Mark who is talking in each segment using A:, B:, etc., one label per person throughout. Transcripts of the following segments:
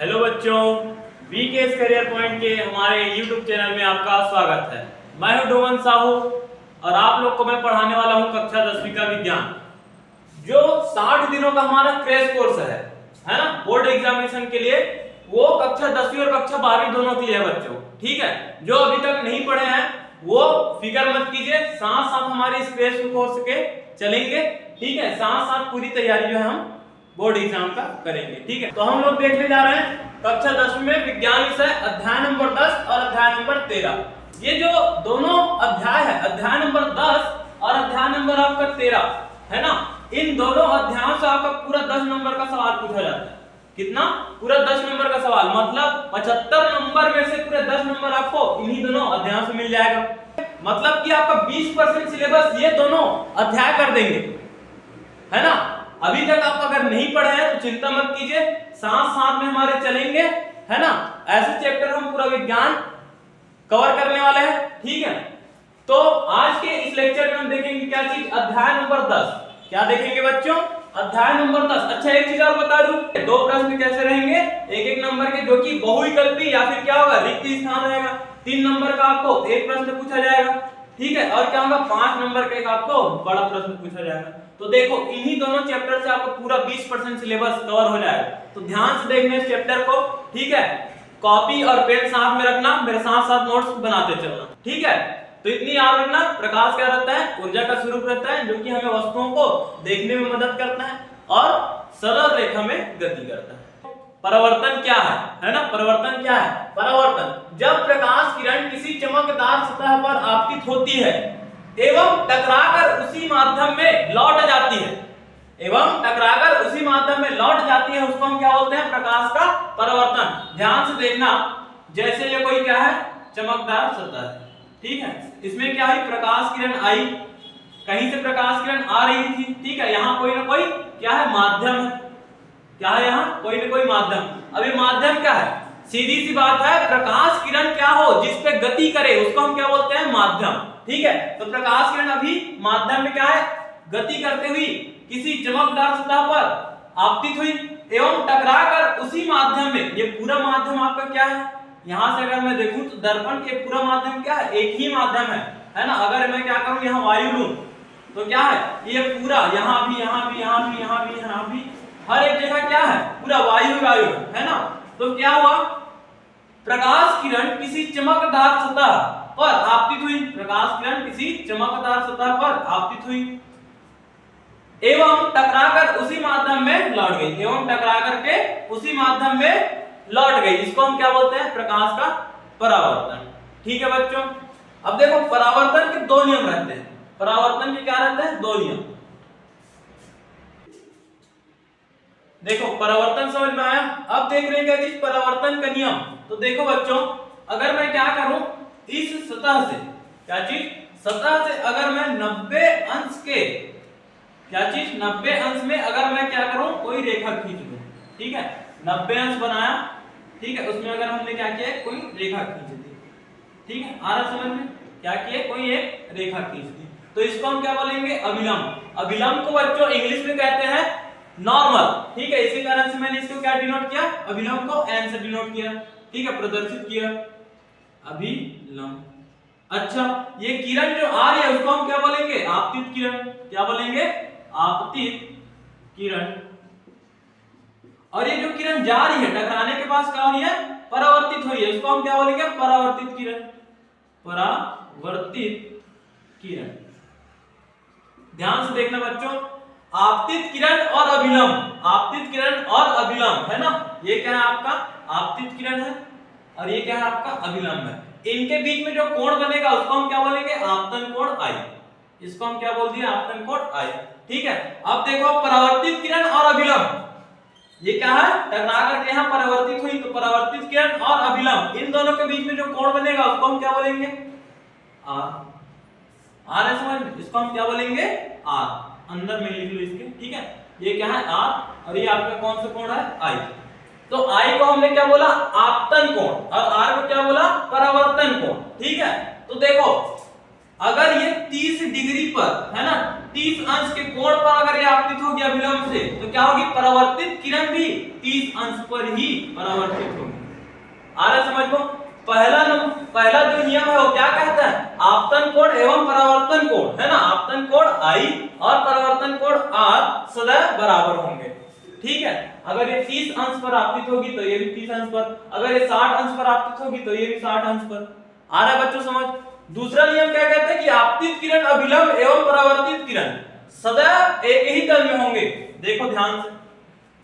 A: Hello बच्चों, VKS career point के हमारे YouTube चैनल में आपका स्वागत है। मैं हूं डोमन साहू और आप लोग को मैं पढ़ाने वाला हूं कक्षा 10वीं का विज्ञान, जो 60 दिनों का हमारा क्रैश कोर्स है ना, बोर्ड एग्जामिनेशन के लिए। वो कक्षा 10वीं और कक्षा 12वीं दोनों के लिए है बच्चों, ठीक है। जो अभी तक नहीं पढ़े हैं वो फिक्र मत कीजिए, साथ साथ हमारे इस क्रैश कोर्स के चलेंगे, ठीक है। साथ साथ पूरी तैयारी जो है हम बोर्ड एग्जाम का करेंगे, ठीक है। तो हम लोग देखने जा रहे हैं कक्षा 10वीं में विज्ञान विषय अध्याय नंबर 10 और अध्याय नंबर 13। ये जो दोनों अध्याय है, अध्याय नंबर 10 और अध्याय नंबर आपका 13 है ना, इन दोनों अध्यायों से आपका पूरा 10 नंबर का सवाल पूछा जाता है। कितना? पूरा 10 नंबर का सवाल, मतलब 75 नंबर में से पूरे 10 नंबर आपको इन्हीं दोनों अध्यायों से मिल जाएगा। मतलब कि आपका 20% सिलेबस ये दोनों अध्याय कर देंगे, है ना। अभी तक आप अगर नहीं पढ़े हैं तो चिंता मत कीजिए, साथ साथ में हमारे चलेंगे, है ना। ऐसे चैप्टर हम पूरा विज्ञान कवर करने वाले हैं, ठीक है। तो आज के इस लेक्चर में हम देखेंगे क्या चीज? अध्याय नंबर 10। क्या देखेंगे बच्चों? अध्याय नंबर 10। अच्छा, एक चीज और बता दूं, दो प्रश्न कैसे रहेंगे, एक एक नंबर के, जो कि बहुविकल्पी या फिर क्या होगा, रिक्त स्थान रहेगा। 3 नंबर का आपको एक प्रश्न पूछा जाएगा, ठीक है। और क्या होगा, 5 नंबर का एक आपको बड़ा प्रश्न पूछा जाएगा। तो देखो, इन्हीं दोनों चैप्टर से आपको पूरा 20% सिलेबस कवर हो जाएगा। तो ध्यान से देखना इस चैप्टर को, ठीक है। कॉपी और पेन साथ में रखना, मेरे साथ साथ नोट्स बनाते चलना, ठीक है। तो इतनी याद रखना, प्रकाश क्या रहता है? ऊर्जा का स्वरूप रहता है, जो कि हमें वस्तुओं को देखने में मदद करता है और सरल रेखा में गति करता है। परावर्तन क्या है ना, परावर्तन क्या है? परावर्तन जब प्रकाश किरण किसी चमकदार सतह पर आपतित होती है एवं टकराकर उसी माध्यम में लौट जाती है, एवं टकराकर उसी माध्यम में लौट जाती है, उसको हम क्या बोलते हैं? प्रकाश का परावर्तन। ध्यान से देखना, जैसे ये कोई क्या है, चमकदार सतह है, ठीक है। इसमें क्या है, प्रकाश किरण आई, कहीं से प्रकाश किरण आ रही थी, ठीक है। यहाँ कोई ना कोई क्या है, माध्यम है। क्या है? यहाँ कोई ना कोई माध्यम। अब ये माध्यम क्या है? सीधी सी बात है, प्रकाश किरण क्या हो, जिस पे गति करे, उसको हम क्या बोलते हैं? माध्यम, ठीक है। तो प्रकाश किरण अभी माध्यम में क्या है, गति करते हुई किसी चमकदार सतह पर आपतित हुई एवं टकराकर उसी माध्यम में, ये पूरा माध्यम आपका क्या है, यहां से अगर मैं देखूं तो दर्पण के पूरा माध्यम क्या है, एक ही माध्यम है ना। अगर मैं क्या करूं, यहाँ वायु लूं तो क्या है, ये पूरा यहाँ भी, यहाँ भी, यहाँ भी, यहाँ भी, यहाँ भी, हर एक जगह क्या है, पूरा वायु वायु है ना। तो क्या हुआ, प्रकाश किरण किसी चमकदार सतह पर आपतित हुई, प्रकाश किरण किसी चमकदार सतह पर आपतित हुई एवं टकराकर उसी माध्यम में लौट गई, एवं टकराकर के उसी माध्यम में लौट गई। इसको हम क्या बोलते हैं? प्रकाश का परावर्तन, ठीक है बच्चों। अब देखो, परावर्तन के 2 नियम रहते हैं। परावर्तन के क्या रहते हैं? 2 नियम। देखो, परावर्तन समझ में आया। अब देख रहे हैं क्या चीज? परावर्तन का नियम। तो देखो बच्चों, अगर मैं क्या करूं, इस सतह से, क्या चीज, सतह से अगर मैं 90 अंश के, क्या चीज, 90 अंश में अगर मैं क्या करूं, कोई रेखा खींच लूं, ठीक है। 90 अंश बनाया, ठीक है। उसमें अगर हमने क्या किया, कोई रेखा खींच दी, ठीक है। आ रहा समझ में? क्या किया, कोई एक रेखा खींच दी, तो इसको हम क्या बोलेंगे? अभिलंब। अभिलंब को बच्चों इंग्लिश में कहते हैं नॉर्मल, ठीक है। इसी कारण से मैंने इसको क्या डिनोट किया, अभिलंब को n से डिनोट किया, ठीक है, प्रदर्शित किया, अभिलंब। अच्छा, ये किरण जो आ रही है उसको हम क्या बोलेंगे? आपतित किरण। क्या बोलेंगे? आपतित किरण। और ये जो किरण जा रही है, टकराने के पास क्या हो रही है, परावर्तित हुई है, उसको हम क्या बोलेंगे? परावर्तित किरण। परावर्तित किरण। ध्यान से देखना बच्चों, आपतित किरण और अभिलंब, आपतित किरण और अभिलंब, है ना। ये क्या है आपका? आपतित किरण है और ये क्या है आपका? अभिलंब है। इनके बीच में जो कोण बनेगा उसको हम क्या बोलेंगे? आपतन कोण I। इसको हम क्या बोल दिए? आपतन कोण I, ठीक है। अब देखो, परावर्तित किरण और अभिलंब, ये क्या है, टकरा करके यहाँ परावर्तित हुई, तो परावर्तित किरण और अभिलंब, इन दोनों के बीच में जो कोण बनेगा उसको हम क्या बोलेंगे? R है समझ में? इसको हम क्या बोलेंगे? R। अंदर में लिख लो इसके, ठीक है। ये क्या है? R, और ये आपका कौन सा कोण है? I। तो I को हमने क्या बोला? आपतन कोण, और R को क्या बोला? परावर्तन कोण, ठीक है। तो देखो, अगर ये 30 डिग्री पर, है ना, 30 अंश के कोण पर अगर ये आपतित होगी अभिलंब से तो क्या होगी, परावर्तित किरण भी 30 अंश पर ही परावर्तित होगी। आ रहा समझ को? पहला जो नियम है वो क्या कहता है, आपतन कोण एवं परावर्तन कोण, है ना, आपतन कोण I और परावर्तन कोण R सदैव बराबर होंगे। ठीक है, अगर ये 30 अंश पर आपतित होगी तो ये भी 30 अंश पर, अगर ये 60 अंश पर आपतित होगी तो ये भी 60 अंश पर। आ रहा है बच्चों समझ? दूसरा नियम क्या कहता है कि आपतित किरण अभिलंब एवं परावर्तित किरण सदैव एक ही तल में होंगे। देखो ध्यान से,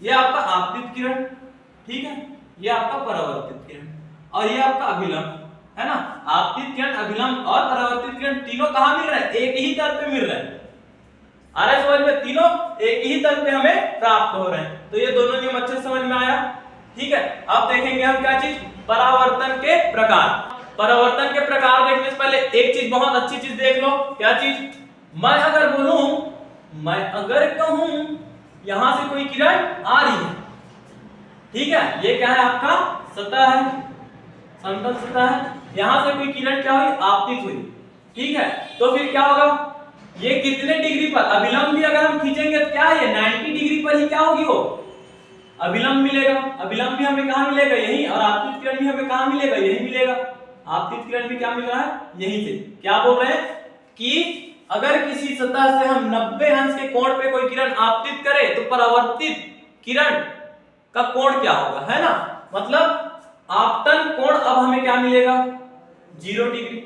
A: ये आपका आपतित किरण, ठीक है, ये आपका परावर्तित किरण और ये आपका अभिलंब, है ना। आपतित किरण, अभिलंब और परावर्तित किरण तीनों कहां मिल रहे हैं, एक ही तल पे मिल रहे हैं। आ रहा है समझ में? तीनों एक ही तल पे हमें प्राप्त हो रहे हैं। तो ये दोनों नियम अच्छे समझ में आया। ठीक है, अब देखेंगे हम क्या चीज, परावर्तन के प्रकार। परावर्तन के प्रकार देखने से पहले एक चीज, बहुत अच्छी चीज देख लो। क्या चीज? मैं अगर बोलूं, मैं अगर कहूं यहां से कोई किरण आ रही है, ठीक है, ये क्या है आपका सतह है, समतल सतह है, यहां से कोई किरण क्या हुई, आपतित हुई। ठीक है, तो फिर क्या होगा, ये कितने डिग्री पर, अभिलंब भी अगर हम खींचेंगे तो क्या है, 90 डिग्री पर ही क्या होगी वो अभिलंब मिलेगा। अभिलंब भी हमें कहां मिलेगा, यही, और आपतित किरण भी हमें कहां मिलेगा, यही मिलेगा। आपतित किरण भी क्या मिल रहा है, यहीं से। क्या बोल रहे हैं कि अगर किसी सतह से हम 90 अंश के कोण पे कोई किरण आपतित करे तो परावर्तित किरण का कोण क्या होगा, है ना। मतलब आपतन कोण अब हमें क्या मिलेगा, 0 डिग्री।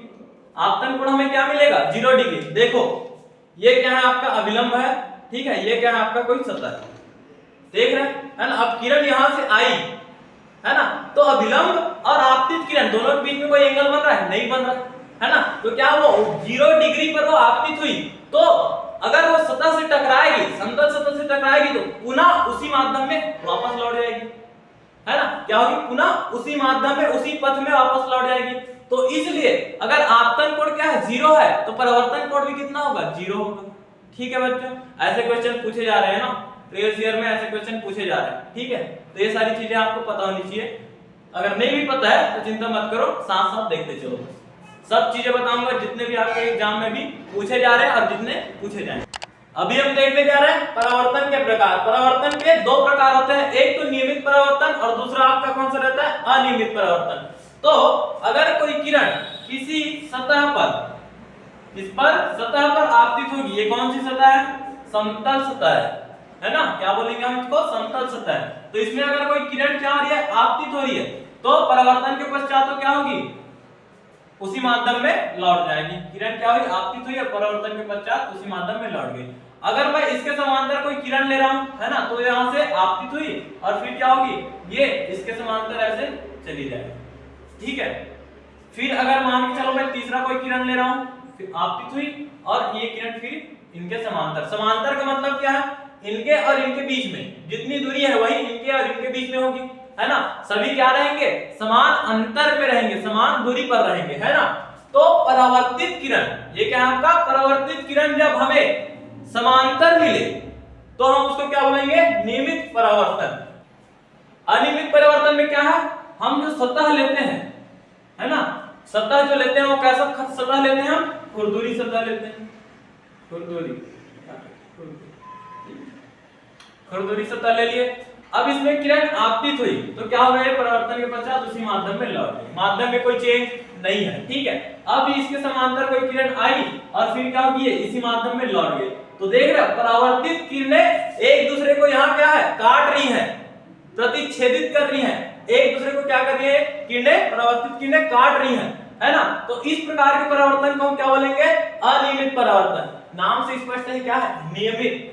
A: आपतन कोण हमें क्या मिलेगा, 0 डिग्री। देखो ये क्या है आपका अभिलंब है, ठीक है, ये क्या है आपका कोई सतह है, देख रहे हैं, है ना। अब किरण यहां से आई, है ना, तो अभिलंब और आपतित किरण दोनों के बीच में कोई एंगल बन रहा है, नहीं बन रहा है ना। तो क्या वो 0 डिग्री पर वो आपतित हुई, तो अगर वो सतह से टकराएगी, समतल सतह से टकराएगी, तो पुनः उसी माध्यम में वापस लौट जाएगी, है ना। क्या होगी, पुनः उसी माध्यम में, उसी पथ में वापस लौट जाएगी। तो इसलिए अगर आपतन कोण क्या है, 0 है, तो परावर्तन कोण भी कितना होगा, 0 होगा। ठीक है बच्चों, ऐसे क्वेश्चन पूछे जा रहे हैं ना, प्रीवियस ईयर में ऐसे क्वेश्चन पूछे जा रहे हैं। ठीक है, तो ये सारी चीजें आपको पता होनी चाहिए। अगर नहीं भी पता है तो चिंता मत करो, साथ साथ देखते चलो, सब चीजें बताऊंगा जितने भी आपके एग्जाम में भी पूछे जा रहे हैं और जितने पूछे जाएंगे। अभी हम देखने जा रहे हैं परावर्तन के प्रकार। परावर्तन के 2 प्रकार होते हैं, एक तो नियमित परावर्तन और दूसरा आपका कौन सा रहता है, अनियमित परावर्तन। तो अगर कोई किरण किसी सतह पर, इस पर सतह पर आपतित होगी, ये कौन सी सतह है, समतल सतह है ना। क्या बोलेंगे हम इसको, समतल सतह। तो इसमें अगर कोई किरण क्या हो रही है, आपतित हो रही है, तो परावर्तन के पश्चात तो क्या होगी, उसी माध्यम में लौट जाएगी। किरण क्या हुई, आपतित हुई, और परावर्तन के पश्चात उसी माध्यम में लौट गई। अगर मैं इसके समांतर कोई किरण ले रहा हूं, है ना, तो यहां से आपतित हुई और फिर क्या होगी, ये इसके समांतर ऐसे चली जाएगी। ठीक है, फिर अगर मान के चलो मैं तीसरा कोई किरण ले रहा हूं, फिर आपतित हुई और ये किरण फिर इनके समांतर। समांतर का मतलब क्या है, इनके और इनके बीच में जितनी दूरी है वही इनके और इनके बीच में होगी, है ना। सभी क्या रहेंगे, समान अंतर पे रहेंगे, समान दूरी पर रहेंगे, है ना। तो परावर्तित किरण, ये क्या है आपका, परावर्तित किरण जब हमें समांतर मिले तो हम उसको क्या बोलेंगे, नियमित परावर्तन। अनियमित परावर्तन में क्या है, हम जो सतह लेते हैं, है ना, सतह जो लेते हैं वो कैसा सतह लेते हैं, हम खुरदुरी सतह लेते हैं, खुरदुरी सतह ले लिए। अब इसमें किरण आपतित हुई तो क्या हो गया, परावर्तन के पश्चात उसी माध्यम में लौट गई, माध्यम में कोई चेंज नहीं है। ठीक है, अब इसके समांतर कोई किरण आई और फिर क्या होगी, इसी माध्यम में लौट गई। तो देख रहे हो, परावर्तित किरणें एक दूसरे को यहाँ क्या है, काट रही हैं, प्रतिच्छेदित कर रही हैं, एक दूसरे को क्या कर रही है, किरणें, परावर्तित किरणें काट रही हैं, है ना। तो इस प्रकार के परावर्तन को हम क्या बोलेंगे, अनियमित परावर्तन। नाम से स्पष्ट है क्या है, नियमित,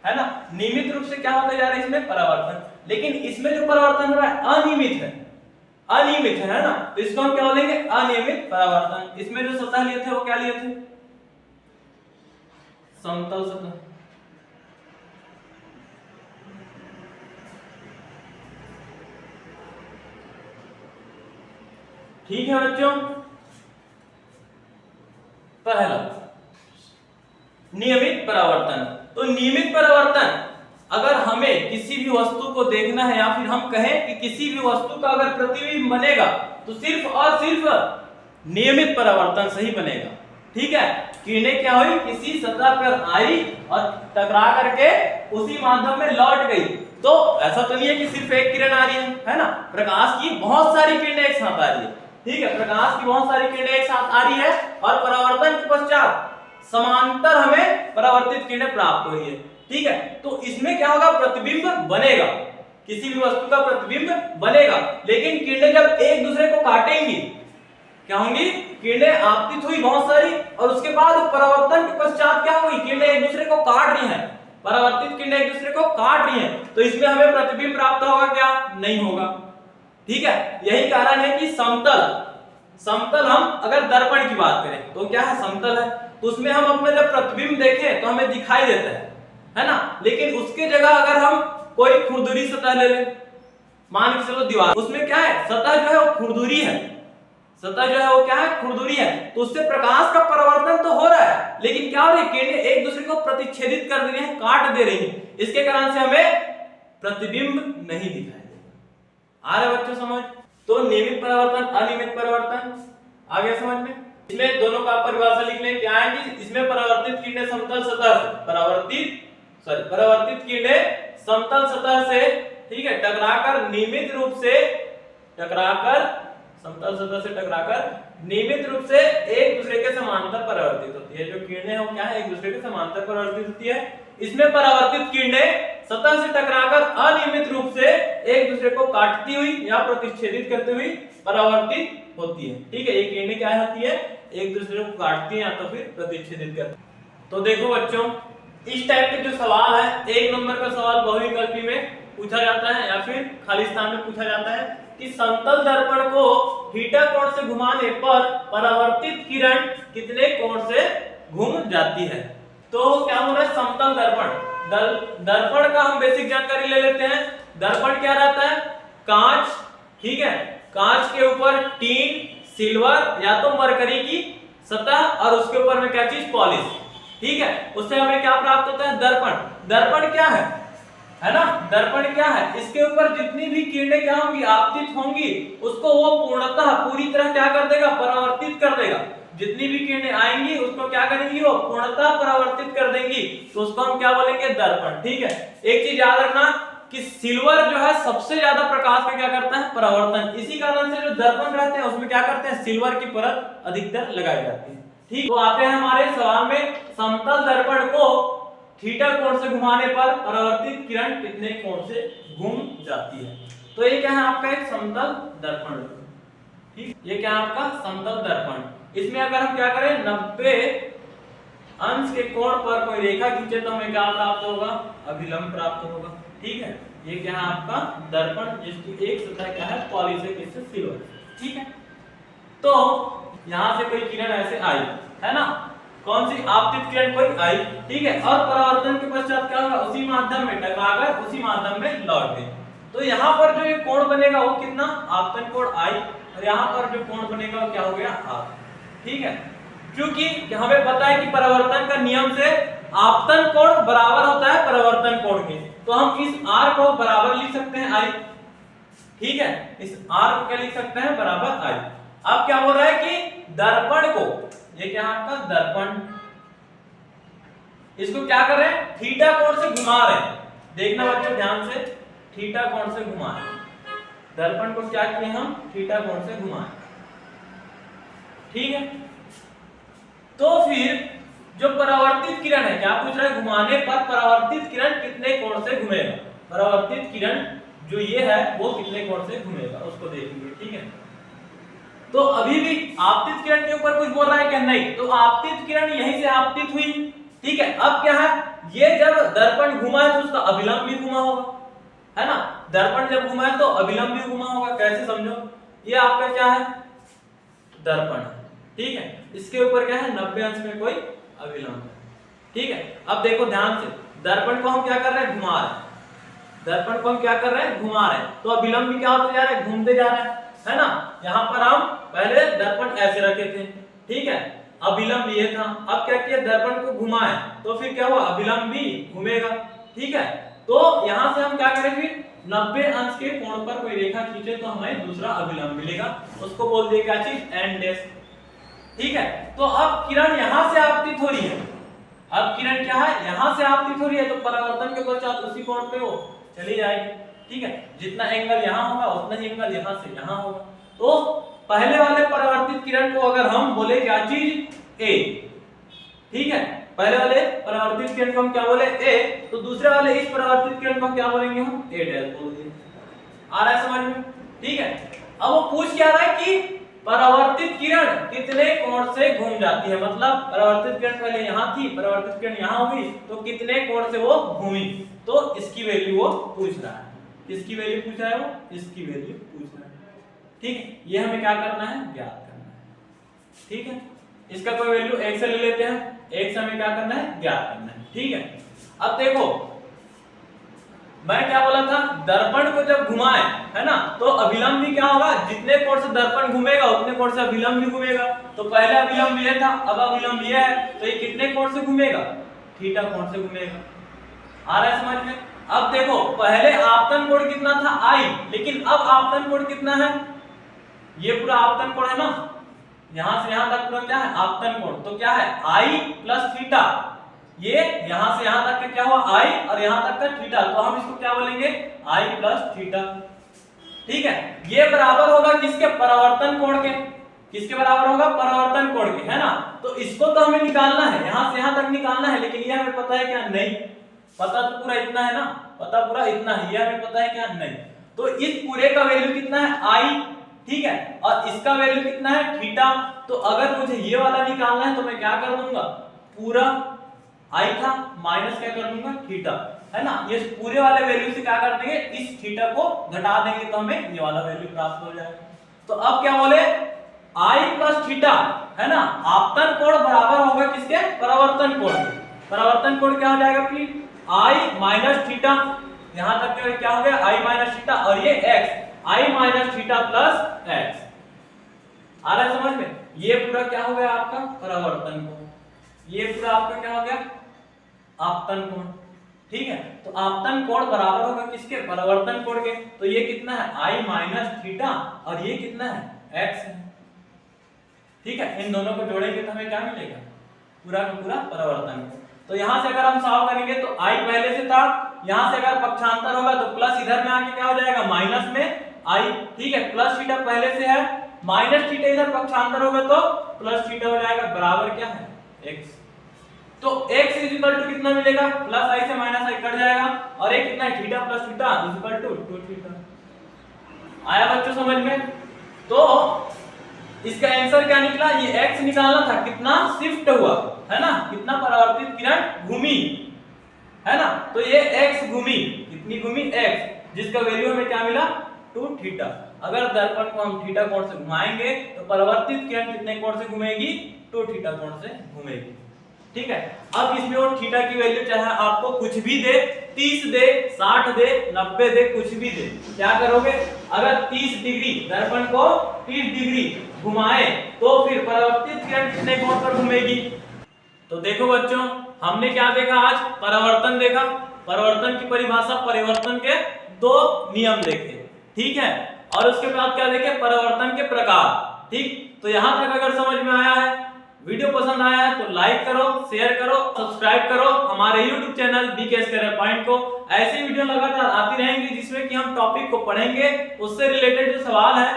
A: है ना। नियमित रूप से क्या होता जा रहा है इसमें परावर्तन, लेकिन इसमें जो परावर्तन हो रहा है अनियमित है, अनियमित है ना। तो इसको हम क्या बोलेंगे, अनियमित परावर्तन। इसमें जो सतह लिए थे वो क्या लिए थे, समतल सतह। ठीक है बच्चों, पहला नियमित परावर्तन। तो नियमित परावर्तन, अगर हमें किसी भी वस्तु को देखना है या फिर हम कहें कि किसी भी वस्तु का अगर प्रतिबिंब बनेगा तो सिर्फ और सिर्फ नियमित परावर्तन से ही बनेगा। ठीक है, किरणें क्या हुई, किसी सतह पर आई और टकरा करके उसी माध्यम में लौट गई। तो ऐसा तो नहीं है कि सिर्फ एक किरण आ रही है ना, प्रकाश की बहुत सारी किरणें एक साथ आ रही है। ठीक है, प्रकाश की बहुत सारी किरणें एक साथ आ रही है और परावर्तन के पश्चात समांतर हमें परावर्तित किरणें प्राप्त हो रही है। ठीक है, तो इसमें क्या होगा, प्रतिबिंब बनेगा, किसी भी वस्तु का प्रतिबिंब बनेगा। लेकिन किरणें जब एक दूसरे को काटेंगी, क्या होंगी, किरणें आपतित हुई बहुत सारी और उसके बाद परावर्तन के पश्चात क्या होगी, किरणें एक दूसरे को काट रही हैं, परावर्तित किरणें एक दूसरे को काट रही हैं, तो इसमें हमें प्रतिबिंब प्राप्त होगा क्या, नहीं होगा। ठीक है, यही कारण है कि समतल हम अगर दर्पण की बात करें तो क्या है, समतल है, तो उसमें हम अपना जब प्रतिबिंब देखें तो हमें दिखाई देता है ना। लेकिन उसके जगह अगर हम कोई खुरदुरी सतह ले लें, मान के चलो दीवार, उसमें क्या है, सतह जो है वो खुरदुरी है, सतह जो है वो क्या है, खुरदुरी है, तो उससे प्रकाश का परावर्तन तो हो रहा है, लेकिन क्या हो रही है, किरणें एक दूसरे को प्रतिच्छेदित कर रही हैं, काट दे रही हैं, इसके कारण से हमें प्रतिबिंब नहीं दिखाई देगा। आ रहा बच्चों समझ। तो नियमित परावर्तन, अनियमित परावर्तन आ गया समझ में। इसमें दोनों का परिभाषा लिख लें, क्या है कि इसमें परावर्तित किरणें समतल सतह से परावर्तित किरणें समतल सतह से, ठीक है, टकराकर नियमित रूप से समतल सतह से टकराकर नियमित रूप से एक दूसरे के समांतर परावर्तित होती है। जो किरणें हो क्या है, एक दूसरे के समांतर परावर्तित होती है। इसमें परावर्तित किरणें सतह से टकराकर अनियमित रूप से एक दूसरे को काटती हुई या प्रतिच्छेदित करते हुई परावर्तित होती है। ठीक है, ये किरणें क्या होती है, एक दूसरे को काटती है या तो फिर प्रतिच्छेदित करती है। तो देखो बच्चों, इस टाइप के जो सवाल है, एक नंबर का सवाल बहुविकल्पी में पूछा जाता है या फिर खाली स्थान में पूछा जाता है कि समतल दर्पण को थीटा कोण से घुमाने पर परावर्तित किरण कितने कोण से घूम जाती है। तो क्या हो रहा है, समतल दर्पण का हम बेसिक जानकारी ले लेते हैं। दर्पण क्या रहता है, कांच, ठीक है, कांच के ऊपर टीन, सिल्वर या तो मरकरी की सतह और उसके ऊपर में क्या चीज, पॉलिश। ठीक है, उससे हमें क्या प्राप्त होता है, दर्पण। दर्पण क्या है ना, दर्पण क्या है, इसके ऊपर जितनी भी किरणें क्या होंगी, आपतित होंगी, उसको वो पूर्णतः पूरी तरह क्या कर देगा, परावर्तित कर देगा। जितनी भी किरणें आएंगी उसको क्या करेंगी, वो पूर्णतः परावर्तित कर देंगी, तो उसको हम क्या बोलेंगे, दर्पण। ठीक है, एक चीज याद रखना कि सिल्वर जो है सबसे ज्यादा प्रकाश का क्या करता है, परावर्तन। इसी कारण से जो दर्पण रहते हैं उसमें क्या करते हैं, सिल्वर की परत अधिकतर लगाई जाती है। ठीक, तो आते हैं हमारे सवाल में, समतल दर्पण को थीटा कोण से घुमाने पर परावर्तित किरण कितने कोण से घूम जाती है। तो ये क्या है आपका, एक समतल दर्पण। ठीक, ये क्या है आपका समतल दर्पण। इसमें अगर हम क्या करें, 90 अंश के कोण पर कोई रेखा खींचे तो हमें क्या प्राप्त होगा, अभिलंब प्राप्त होगा। ठीक है, ये क्या है आपका दर्पण, जिसकी एक सतह क्या है, पॉलिश है, किससे, सिल्वर। ठीक है, तो यहां से कोई किरण ऐसे आई है ना, कौन सी, आपतित किरण कोई आई, ठीक है, और परावर्तन के पश्चात क्या होगा, उसी माध्यम में टकराकर उसी माध्यम में लौट गई। तो यहाँ पर जो ये कोण बनेगा वो कितना, आपतन कोण आई, और यहाँ पर जो कोण बनेगा वो क्या हो गया, आर। ठीक है, क्योंकि हमें पता है कि परावर्तन का नियम से आपतन कोण बराबर होता है परावर्तन कोण के, तो हम इस आर को बराबर लिख सकते हैं आई। ठीक है, इस आर को क्या लिख सकते हैं, बराबर आई। अब क्या हो रहा है कि दर्पण को, ये क्या है आपका दर्पण, इसको क्या कर रहे हैं, थीटा कोण से घुमा रहे हैं। देखना बच्चों ध्यान से, थीटा कोण से घुमा रहे हैं दर्पण को, क्या किए हम, थीटा कोण से घुमाए। ठीक है, तो फिर जो परावर्तित किरण है, क्या पूछ रहा है, घुमाने पर परावर्तित किरण कितने कोण से घूमेगा, परावर्तित किरण जो ये है वो कितने कोण से घूमेगा, उसको देखेंगे। ठीक है, तो अभी भी आपतित किरण के ऊपर कुछ बोल रहा है क्या, नहीं, तो आपतित किरण यहीं से आपतित हुई। ठीक है, अब क्या है, ये जब दर्पण घुमा है तो उसका अभिलंब भी घुमा होगा, है ना, दर्पण जब घुमा है तो अभिलंब भी घुमा होगा। कैसे समझो, ये आपका क्या है, दर्पण। ठीक है, इसके ऊपर क्या है, 90 अंश में कोई अभिलंब है। ठीक है, अब देखो ध्यान से, दर्पण को हम क्या कर रहे हैं, घुमा रहे हैं, दर्पण को हम क्या कर रहे हैं, घुमा रहे हैं, तो अभिलंब भी क्या होते जा रहा है, घूमते जा रहा है ना। यहाँ पर हम पहले दर्पण ऐसे रखे थे, ठीक है, अभिलंब ये था, अब क्या किया, दर्पण को घुमाए तो फिर क्या हुआ, अभिलंब भी घूमेगा। ठीक है, तो यहां से हम क्या करें, फिर 90 अंश के कोण पर कोई रेखा खींचे तो हमें दूसरा अभिलंब मिलेगा, उसको बोल दिए क्या चीज, एन डैश। ठीक है, तो अब किरण यहां से आपतित हो रही है, अब किरण क्या है यहां से आपतित हो रही है, तो परावर्तन के पश्चात उसी कोण पे वो चली जाएगी। ठीक है, जितना एंगल यहां होगा उतना ही एंगल यहां से यहां होगा। तो पहले वाले परावर्तित किरण को अगर हम बोले क्या चीज ए, ठीक है, पहले वाले परावर्तित किरण को हम क्या बोले ए, तो दूसरे वाले इस परावर्तित किरण को क्या बोलेंगे हम ए डैश बोल देंगे। आ रहा है समझ में? ठीक है, अब वो पूछ क्या रहा है कि परावर्तित किरण कितने कोण से घूम जाती है, मतलब परावर्तित किरण पहले यहां थी, परावर्तित किरण यहां हुई, तो कितने कोण से वो घूमी, तो इसकी वैल्यू वो पूछ रहा है। किसकी वैल्यू पूछ रहा है वो, इसकी वैल्यू पूछ रहा है। ठीक है, ये हमें क्या करना है, ज्ञात करना है। ठीक है, इसका कोई वैल्यू x से ले लेते हैं, x से हमें क्या करना है, ज्ञात करना है। ठीक है, अब देखो मैं क्या बोला था, दर्पण को जब घुमाए है ना, तो अभिलंब भी क्या होगा, जितने कोण से दर्पण घूमेगा उतने कोण से अभिलंब भी घूमेगा। तो पहले अभिलंब ये था, अब अभिलंब ये है, तो ये कितने कोण से घूमेगा, थीटा कोण से घूमेगा। आ रहा है समझ में? अब देखो पहले आपतन कोण कितना था I, लेकिन अब आपतन कोण कितना है, ये पूरा आपतन कोण है ना, यहां से यहां तक पूरा क्या है आपतन कोण, तो क्या है I प्लस थीटा, ये यहां से यहां तक का क्या हुआ I और यहां तक का थीटा, तो हम इसको क्या बोलेंगे I प्लस थीटा। ठीक है, ये बराबर होगा किसके, परावर्तन कोण के, किसके बराबर होगा, परावर्तन कोण के, है ना। तो इसको तो हमें निकालना है, यहां से यहां तक निकालना है, लेकिन ये हमें पता है क्या, नहीं पता, तो पूरा इतना है ना, पता पूरा इतना है, ये हमें पता है क्या, नहीं। तो इस पूरे का वैल्यू कितना है I, ठीक है, और इसका वैल्यू कितना है थीटा। तो अगर मुझे ये वाला निकालना है तो मैं क्या कर दूंगा, पूरा I था माइनस क्या कर दूंगा थीटा, है ना, ये पूरे वाले वैल्यू से क्या कर देंगे, इस थीटा को घटा देंगे, तो हमें ये वाला वैल्यू प्राप्त हो जाएगा। तो अब क्या बोले I प्लस थीटा, है ना, आपतन कोण बराबर होगा किसके, परावर्तन कोण के। परावर्तन कोण क्या हो जाएगा फिर I माइनस थीटा, यहां तक क्या हो गया I माइनस थीटा, और ये x I minus theta plus x। आ रहा है समझ में? ये पूरा क्या हो गया आपका परावर्तन कोण, ये पूरा आपका क्या हो गया आपतन कोण। ठीक है, तो आपतन कोण बराबर होगा किसके, परावर्तन कोण के। तो ये कितना है I माइनस थीटा, और ये कितना है x है। ठीक है, इन दोनों को जोड़ेंगे तो हमें क्या मिलेगा, पूरा का पूरा परावर्तन कोण। तो यहां से अगर हम सॉल्व करेंगे तो I पहले से था, यहां से अगर पक्षांतर होगा तो प्लस इधर में आके क्या हो जाएगा माइनस में I। ठीक है, प्लस थीटा पहले से है, माइनस थीटा इधर पक्षांतर होगा तो प्लस थीटा हो जाएगा, बराबर क्या है x। तो x इक्वल टू कितना मिलेगा, प्लस I से माइनस I कट जाएगा, और ये कितना है theta plus theta equal to 2 theta. आया बच्चों समझ में? तो इसका आंसर क्या निकला, ये x निकालना था, कितना शिफ्ट हुआ, है ना, कितना परावर्तित किरण घूमी, है ना, तो ये x घूमी, कितनी घूमी x, जिसका वैल्यू हमें क्या मिला 2 थीटा। अगर दर्पण को हम थीटा कोण से घुमाएंगे तो परावर्तित किरण कितने कोण से घूमेगी, 2 थीटा कोण से घूमेगी। ठीक है, अब इसमें वो थीटा की वैल्यू चाहे आपको कुछ भी दे, 30 दे, 60 दे, 90 दे, कुछ भी दे, क्या करोगे, अगर 30 डिग्री दर्पण को 30 डिग्री घुमाए तो फिर परावर्तित किरण कितने कोण पर घूमेगी। तो देखो बच्चों, हमने क्या देखा आज, परावर्तन देखा, परावर्तन की परिभाषा, परिवर्तन के 2 नियम देखे, ठीक है, और उसके बाद क्या देखे, परावर्तन के प्रकार। ठीक, तो यहां तक अगर समझ में आया है, वीडियो पसंद आया है तो लाइक करो, शेयर करो, सब्सक्राइब करो हमारे YouTube channel BKS career point को। ऐसी वीडियो लगातार आती रहेंगी जिसमें कि हम टॉपिक को पढ़ेंगे, उससे रिलेटेड जो सवाल है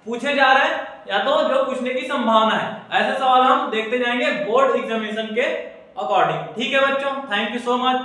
A: पूछे जा रहे हैं या तो जो पूछने की संभावना है, ऐसे सवाल हम देखते जाएंगे बोर्ड एग्जामिनेशन के अकॉर्डिंग। ठीक है बच्चों, थैंक यू सो मच।